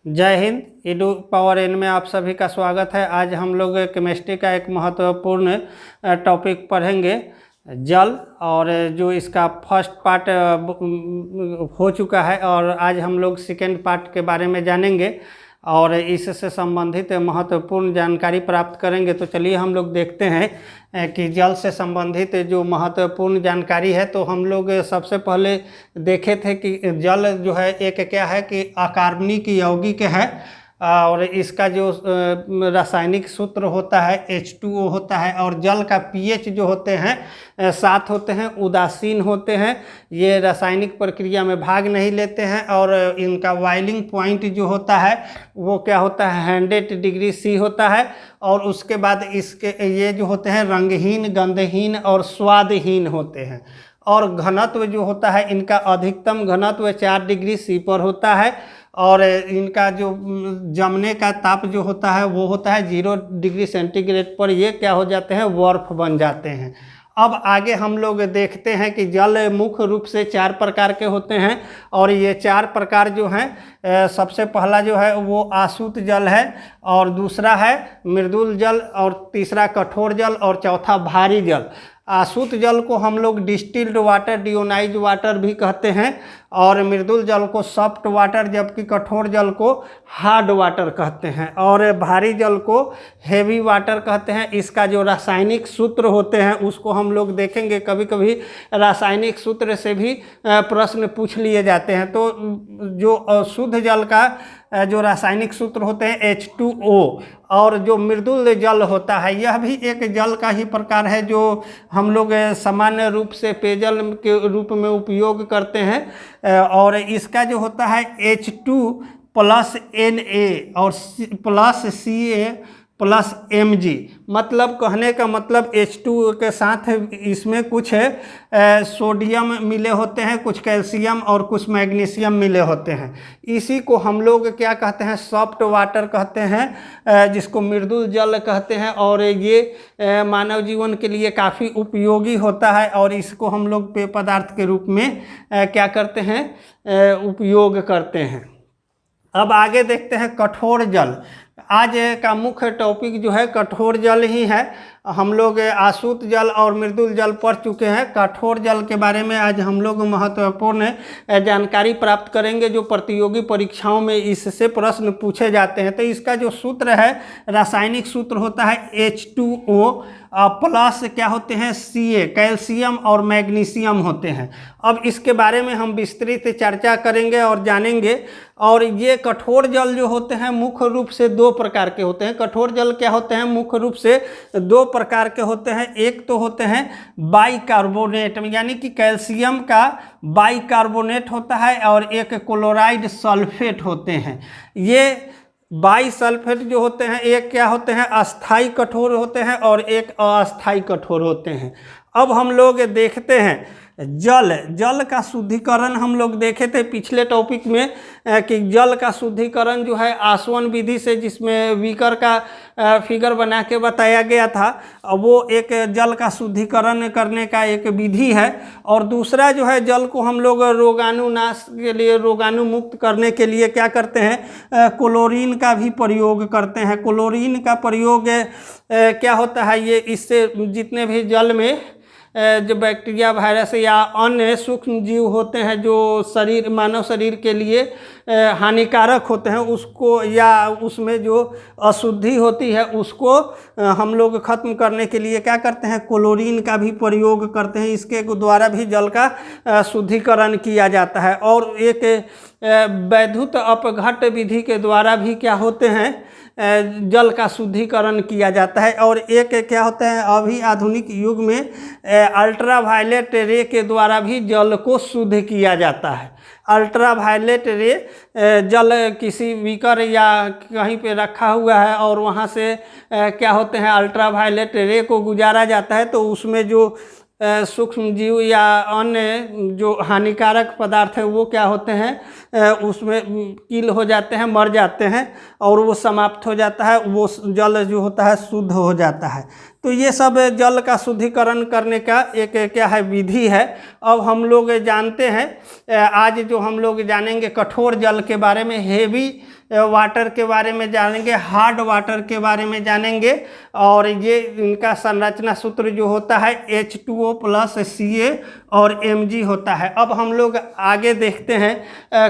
जय Hind. Edu power N में आप सभी का स्वागत है। आज हम लोग केमिस्ट्री का एक महत्वपूर्ण टॉपिक पढ़ेंगे, जल। और जो इसका फर्स्ट पार्ट हो चुका है और आज हम लोग सेकेंड पार्ट के बारे में जानेंगे और इससे संबंधित महत्वपूर्ण जानकारी प्राप्त करेंगे। तो चलिए हम लोग देखते हैं कि जल से संबंधित जो महत्वपूर्ण जानकारी है। तो हम लोग सबसे पहले देखे थे कि जल जो है एक क्या है कि अकार्बनिक यौगिक है और इसका जो रासायनिक सूत्र होता है H2O होता है। और जल का pH जो होते हैं 7 होते हैं, उदासीन होते हैं, ये रासायनिक प्रक्रिया में भाग नहीं लेते हैं। और इनका बॉइलिंग पॉइंट जो होता है वो क्या होता है 100 डिग्री C होता है। और उसके बाद इसके ये जो होते हैं रंगहीन, गंधहीन और स्वादहीन होते हैं। और घनत्व जो होता है इनका अधिकतम घनत्व 4 डिग्री C पर होता है। और इनका जो जमने का ताप जो होता है वो होता है 0 डिग्री सेंटीग्रेड पर ये क्या हो जाते हैं, बर्फ बन जाते हैं। अब आगे हम लोग देखते हैं कि जल मुख्य रूप से 4 प्रकार के होते हैं। और ये 4 प्रकार जो हैं सबसे पहला जो है वो आसूत जल है, और दूसरा है मृदुल जल, और तीसरा कठोर जल, और चौथा भारी जल। आसूत जल को हम लोग डिस्टिल्ड वाटर, डियोनाइज वाटर भी कहते हैं। और मृदुल जल को सॉफ्ट वाटर, जबकि कठोर जल को हार्ड वाटर कहते हैं। और भारी जल को हेवी वाटर कहते हैं। इसका जो रासायनिक सूत्र होते हैं उसको हम लोग देखेंगे। कभी कभी रासायनिक सूत्र से भी प्रश्न पूछ लिए जाते हैं। तो जो शुद्ध जल का जो रासायनिक सूत्र होते हैं H2O। और जो मृदुल जल होता है यह भी एक जल का ही प्रकार है जो हम लोग सामान्य रूप से पेयजल के रूप में उपयोग करते हैं। और इसका जो होता है H2 प्लस Na और प्लस Ca प्लस Mg, मतलब कहने का मतलब H2 के साथ इसमें कुछ सोडियम मिले होते हैं, कुछ कैल्शियम और कुछ मैग्नीशियम मिले होते हैं। इसी को हम लोग क्या कहते हैं, सॉफ्ट वाटर कहते हैं, जिसको मृदुल जल कहते हैं। और ये मानव जीवन के लिए काफ़ी उपयोगी होता है और इसको हम लोग पेय पदार्थ के रूप में क्या करते हैं, उपयोग करते हैं। अब आगे देखते हैं कठोर जल। आज का मुख्य टॉपिक जो है कठोर जल ही है। हम लोग आसूत जल और मृदुल जल पढ़ चुके हैं। कठोर जल के बारे में आज हम लोग महत्वपूर्ण जानकारी प्राप्त करेंगे जो प्रतियोगी परीक्षाओं में इससे प्रश्न पूछे जाते हैं। तो इसका जो सूत्र है, रासायनिक सूत्र होता है H2O प्लस क्या होते हैं Ca, कैल्शियम और मैग्नीशियम होते हैं। अब इसके बारे में हम विस्तृत चर्चा करेंगे और जानेंगे। और ये कठोर जल जो होते हैं मुख्य रूप से 2 प्रकार के होते हैं। कठोर जल क्या होते हैं, मुख्य रूप से 2 प्रकार के होते हैं। एक तो होते हैं बाइकार्बोनेट, यानी कि कैल्शियम का बाइकार्बोनेट होता है, और एक क्लोराइड सल्फेट होते हैं। ये बाइसल्फेट जो होते हैं एक क्या होते हैं, अस्थाई कठोर होते हैं और एक अस्थाई कठोर होते हैं। अब हम लोग देखते हैं जल का शुद्धिकरण। हम लोग देखे थे पिछले टॉपिक में कि जल का शुद्धिकरण जो है आसवन विधि से, जिसमें बीकर का फिगर बना के बताया गया था, वो एक जल का शुद्धिकरण करने का एक विधि है। और दूसरा जो है जल को हम लोग रोगाणुनाश के लिए, रोगाणु मुक्त करने के लिए क्या करते हैं, क्लोरीन का भी प्रयोग करते हैं। क्लोरीन का प्रयोग क्या होता है, ये इससे जितने भी जल में जो बैक्टीरिया, वायरस या अन्य सूक्ष्म जीव होते हैं जो शरीर, मानव शरीर के लिए हानिकारक होते हैं, उसको या उसमें जो अशुद्धि होती है उसको हम लोग ख़त्म करने के लिए क्या करते हैं, क्लोरीन का भी प्रयोग करते हैं। इसके द्वारा भी जल का शुद्धिकरण किया जाता है। और एक वैद्युत अपघट्ट विधि के द्वारा भी क्या होते हैं, जल का शुद्धिकरण किया जाता है। और एक क्या होता है, अभी आधुनिक युग में अल्ट्रावायलेट रे के द्वारा भी जल को शुद्ध किया जाता है। अल्ट्रावायलेट रे, जल किसी बीकर या कहीं पे रखा हुआ है और वहाँ से क्या होते हैं, अल्ट्रावायलेट रे को गुजारा जाता है, तो उसमें जो सूक्ष्म जीव या अन्य जो हानिकारक पदार्थ है वो क्या होते हैं, उसमें किल हो जाते हैं, मर जाते हैं और वो समाप्त हो जाता है। वो जल जो होता है शुद्ध हो जाता है। तो ये सब जल का शुद्धिकरण करने का एक क्या है विधि है। अब हम लोग जानते हैं, आज जो हम लोग जानेंगे कठोर जल के बारे में, हेवी वाटर के बारे में जानेंगे, हार्ड वाटर के बारे में जानेंगे। और ये इनका संरचना सूत्र जो होता है H2O प्लस Ca और Mg होता है। अब हम लोग आगे देखते हैं,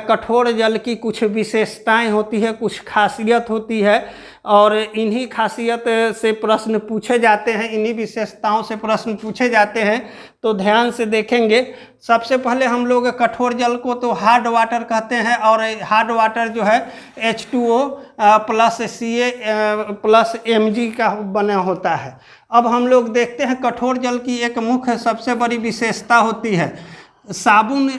कठोर जल की कुछ विशेषताएं होती है, कुछ खासियत होती है, और इन्हीं खासियत से प्रश्न पूछे जाते हैं, इन्हीं विशेषताओं से प्रश्न पूछे जाते हैं। तो ध्यान से देखेंगे। सबसे पहले हम लोग कठोर जल को तो हार्ड वाटर कहते हैं, और हार्ड वाटर जो है H2O plus Ca plus Mg का बना होता है। अब हम लोग देखते हैं कठोर जल की एक मुख्य सबसे बड़ी विशेषता होती है, साबुन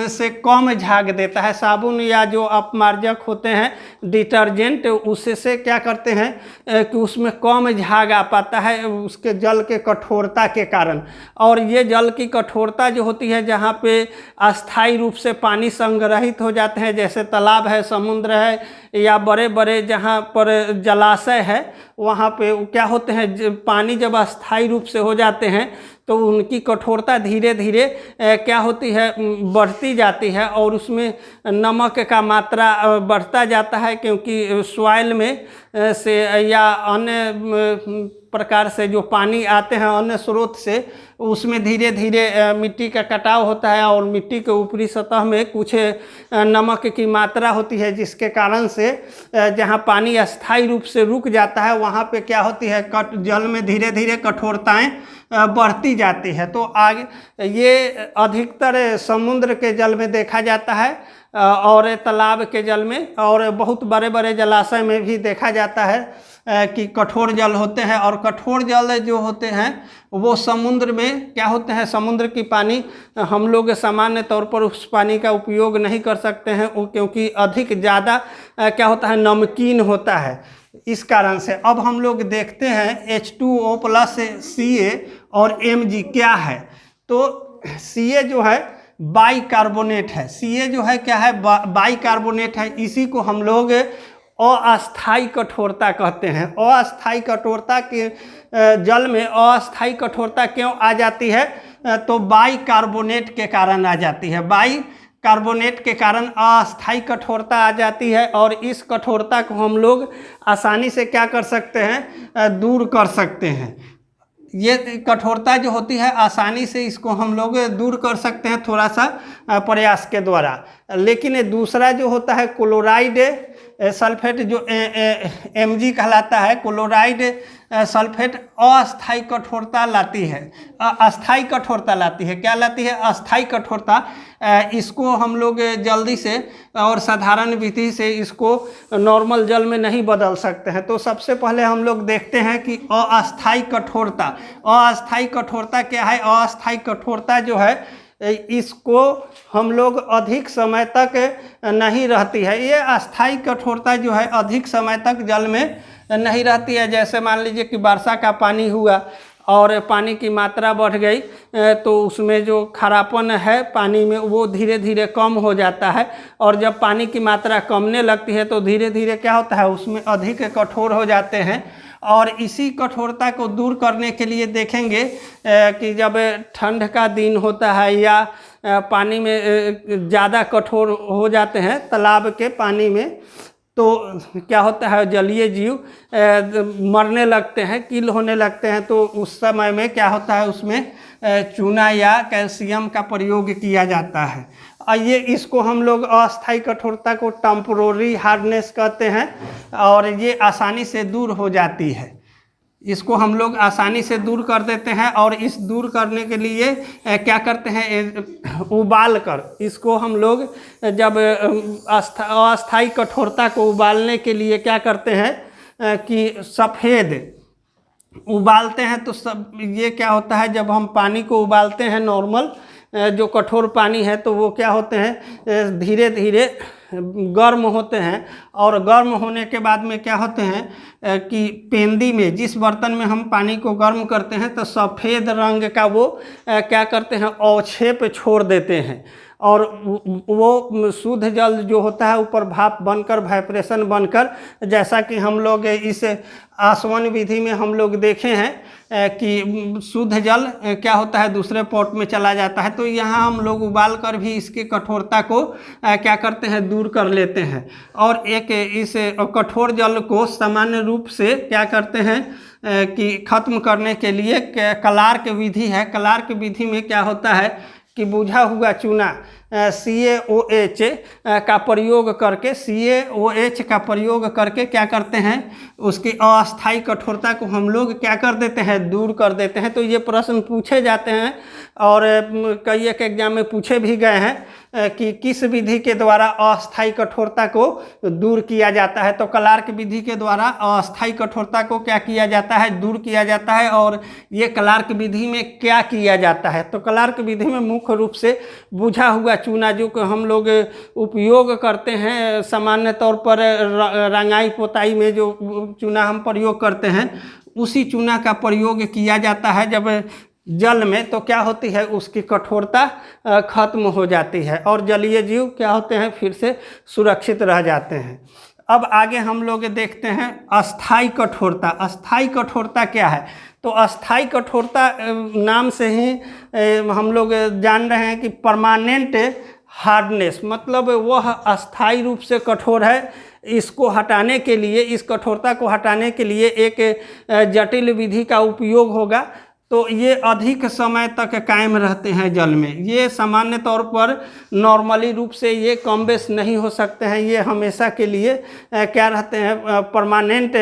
से कम झाग देता है। साबुन या जो अपमार्जक होते हैं डिटर्जेंट, उससे क्या करते हैं कि उसमें कम झाग आ पाता है उसके जल के कठोरता के कारण। और ये जल की कठोरता जो होती है, जहाँ पे अस्थायी रूप से पानी संग्रहित हो जाते हैं, जैसे तालाब है, समुद्र है, या बड़े बड़े जहाँ पर जलाशय है, वहाँ पे क्या होते हैं, पानी जब अस्थायी रूप से हो जाते हैं तो उनकी कठोरता धीरे धीरे क्या होती है, बढ़ती जाती है, और उसमें नमक का मात्रा बढ़ता जाता है, क्योंकि सॉइल में से या अन्य प्रकार से जो पानी आते हैं अन्य स्रोत से, उसमें धीरे धीरे मिट्टी का कटाव होता है, और मिट्टी के ऊपरी सतह में कुछ नमक की मात्रा होती है, जिसके कारण से जहाँ पानी अस्थायी रूप से रुक जाता है वहाँ पे क्या होती है, जल में धीरे धीरे कठोरताएं बढ़ती जाती है। तो आगे ये अधिकतर समुद्र के जल में देखा जाता है, और तालाब के जल में, और बहुत बड़े बड़े जलाशय में भी देखा जाता है कि कठोर जल होते हैं। और कठोर जल जो होते हैं वो समुद्र में क्या होते हैं, समुद्र की पानी हम लोग सामान्य तौर पर उस पानी का उपयोग नहीं कर सकते हैं, वो क्योंकि अधिक ज़्यादा क्या होता है, नमकीन होता है, इस कारण से। अब हम लोग देखते हैं H2O प्लस Ca और Mg क्या है। तो Ca जो है बाइकार्बोनेट है, Ca जो है क्या है, बाइकार्बोनेट है। इसी को हम लोग अस्थायी कठोरता कहते हैं। अस्थायी कठोरता के जल में अस्थायी कठोरता क्यों आ जाती है, तो बाइकार्बोनेट के कारण आ जाती है। बाइकार्बोनेट के कारण अस्थायी कठोरता आ जाती है, और इस कठोरता को हम लोग आसानी से क्या कर सकते हैं, दूर कर सकते हैं। ये कठोरता जो होती है आसानी से इसको हम लोग दूर कर सकते हैं थोड़ा सा प्रयास के द्वारा। लेकिन दूसरा जो होता है क्लोराइड सल्फेट, जो Mg कहलाता है, क्लोराइड सल्फेट अस्थायी कठोरता लाती है, अस्थायी कठोरता लाती है। क्या लाती है, अस्थायी कठोरता। इसको हम लोग जल्दी से और साधारण विधि से इसको नॉर्मल जल में नहीं बदल सकते हैं। तो सबसे पहले हम लोग देखते हैं कि अस्थायी कठोरता। अस्थायी कठोरता क्या है, अस्थायी कठोरता जो है इसको हम लोग अधिक समय तक नहीं रहती है। ये अस्थायी कठोरता जो है अधिक समय तक जल में नहीं रहती है। जैसे मान लीजिए कि वर्षा का पानी हुआ और पानी की मात्रा बढ़ गई, तो उसमें जो खारापन है पानी में वो धीरे धीरे कम हो जाता है, और जब पानी की मात्रा कमने लगती है तो धीरे धीरे क्या होता है, उसमें अधिक कठोर हो जाते हैं। और इसी कठोरता को दूर करने के लिए देखेंगे कि जब ठंड का दिन होता है या पानी में ज़्यादा कठोर हो जाते हैं तालाब के पानी में, तो क्या होता है, जलीय जीव मरने लगते हैं, किल होने लगते हैं। तो उस समय में क्या होता है, उसमें चूना या कैल्शियम का प्रयोग किया जाता है। ये इसको हम लोग अस्थायी कठोरता को टेम्पोररी हार्डनेस कहते हैं, और ये आसानी से दूर हो जाती है। इसको हम लोग आसानी से दूर कर देते हैं, और इस दूर करने के लिए क्या करते हैं, उबाल कर इसको हम लोग जब अस्थायी कठोरता को उबालने के लिए क्या करते हैं कि सफ़ेद उबालते हैं। तो सब ये क्या होता है, जब हम पानी को उबालते हैं नॉर्मल जो कठोर पानी है, तो वो क्या होते हैं, धीरे धीरे गर्म होते हैं, और गर्म होने के बाद में क्या होते हैं कि पेंदी में, जिस बर्तन में हम पानी को गर्म करते हैं, तो सफ़ेद रंग का वो क्या करते हैं, अवक्षेप छोड़ देते हैं। और वो शुद्ध जल जो होता है ऊपर भाप बनकर वाइब्रेशन बनकर, जैसा कि हम लोग इस आसवन विधि में हम लोग देखे हैं कि शुद्ध जल क्या होता है दूसरे पॉट में चला जाता है। तो यहाँ हम लोग उबाल कर भी इसकी कठोरता को क्या करते हैं, दूर कर लेते हैं। और एक इस कठोर जल को सामान्य रूप से क्या करते हैं कि ख़त्म करने के लिए कलार्क विधि है। कलार्क विधि में क्या होता है कि बुझा हुआ चूना CaOH का प्रयोग करके CaOH का प्रयोग करके क्या करते हैं, उसकी अस्थायी कठोरता को हम लोग क्या कर देते हैं, दूर कर देते हैं। तो ये प्रश्न पूछे जाते हैं और कई एक एग्जाम में पूछे भी गए हैं कि किस विधि के द्वारा अस्थायी कठोरता को दूर किया जाता है। तो कलार्क विधि के द्वारा अस्थायी कठोरता को क्या किया जाता है, दूर किया जाता है। और ये कलार्क विधि में क्या किया जाता है, तो कलार्क विधि में मुख्य रूप से बुझा हुआ चूना जो कि हम लोग उपयोग करते हैं सामान्य तौर पर रंगाई पोताई में जो चूना हम प्रयोग करते हैं, उसी चूना का प्रयोग किया जाता है जब जल में। तो क्या होती है, उसकी कठोरता खत्म हो जाती है और जलीय जीव क्या होते हैं, फिर से सुरक्षित रह जाते हैं। अब आगे हम लोग देखते हैं अस्थायी कठोरता। अस्थायी कठोरता क्या है, तो अस्थायी कठोरता नाम से ही हम लोग जान रहे हैं कि परमानेंट हार्डनेस, मतलब वह अस्थायी रूप से कठोर है। इसको हटाने के लिए, इस कठोरता को हटाने के लिए एक जटिल विधि का उपयोग होगा। तो ये अधिक समय तक कायम रहते हैं जल में। ये सामान्य तौर पर नॉर्मली रूप से ये कम बेश नहीं हो सकते हैं। ये हमेशा के लिए क्या रहते हैं, परमानेंट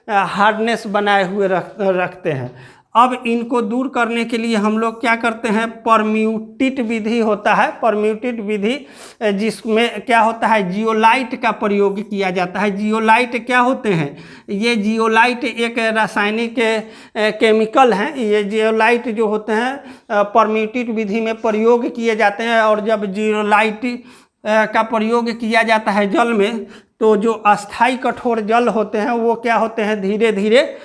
हार्डनेस बनाए हुए रखते हैं। अब इनको दूर करने के लिए हम लोग क्या करते हैं, परम्यूटेट विधि होता है। परम्यूटेट विधि जिसमें क्या होता है, जियोलाइट का प्रयोग किया जाता है। जियोलाइट क्या होते हैं, ये जियोलाइट एक रासायनिक केमिकल हैं। ये जियोलाइट जो होते हैं परम्यूटेट विधि में प्रयोग किए जाते हैं। और जब जियोलाइट का प्रयोग किया जाता है जल में, तो जो अस्थायी कठोर जल होते हैं वो क्या होते हैं, धीरे धीरे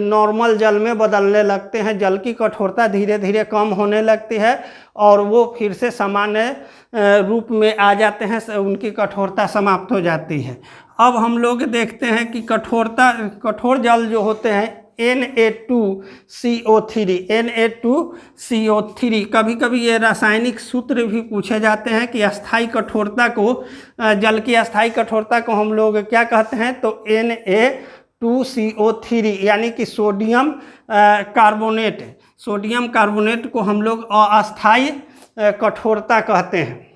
नॉर्मल जल में बदलने लगते हैं। जल की कठोरता धीरे धीरे कम होने लगती है और वो फिर से सामान्य रूप में आ जाते हैं, उनकी कठोरता समाप्त हो जाती है। अब हम लोग देखते हैं कि कठोर जल जो होते हैं Na2CO3, Na2CO3, कभी कभी ये रासायनिक सूत्र भी पूछे जाते हैं कि अस्थायी कठोरता को, जल की अस्थायी कठोरता को हम लोग क्या कहते हैं, तो Na2CO3 यानी कि सोडियम कार्बोनेट। सोडियम कार्बोनेट को हम लोग अस्थायी कठोरता कहते हैं।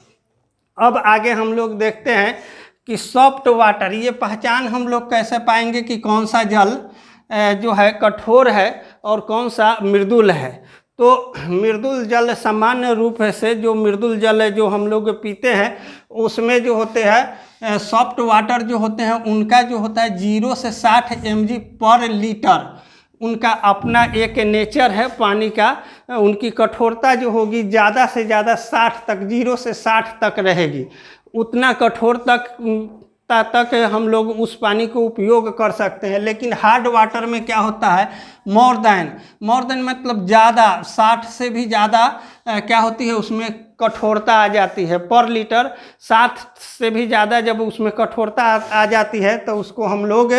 अब आगे हम लोग देखते हैं कि सॉफ्ट वाटर, ये पहचान हम लोग कैसे पाएंगे कि कौन सा जल जो है कठोर है और कौन सा मृदुल है। तो मृदुल जल सामान्य रूप से जो मृदुल जल है जो हम लोग पीते हैं, उसमें जो होते हैं सॉफ्ट वाटर जो होते हैं उनका जो होता है 0 से 60 mg पर लीटर, उनका अपना एक नेचर है पानी का। उनकी कठोरता जो होगी ज़्यादा से ज़्यादा 60 तक, 0 से 60 तक रहेगी। उतना कठोर तक हम लोग उस पानी को उपयोग कर सकते हैं। लेकिन हार्ड वाटर में क्या होता है, मोर देन मतलब ज़्यादा, 60 से भी ज़्यादा क्या होती है, उसमें कठोरता आ जाती है पर लीटर। 60 से भी ज़्यादा जब उसमें कठोरता आ जाती है तो उसको हम लोग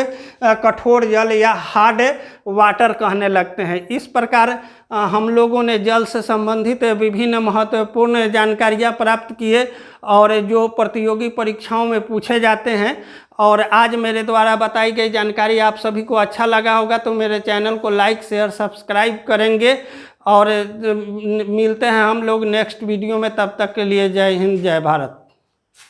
कठोर जल या हार्ड वाटर कहने लगते हैं। इस प्रकार हम लोगों ने जल से संबंधित विभिन्न महत्वपूर्ण जानकारियाँ प्राप्त किए और जो प्रतियोगी परीक्षाओं में पूछे जाते हैं। और आज मेरे द्वारा बताई गई जानकारी आप सभी को अच्छा लगा होगा तो मेरे चैनल को लाइक शेयर सब्सक्राइब करेंगे। और मिलते हैं हम लोग नेक्स्ट वीडियो में, तब तक के लिए जय हिंद जय भारत।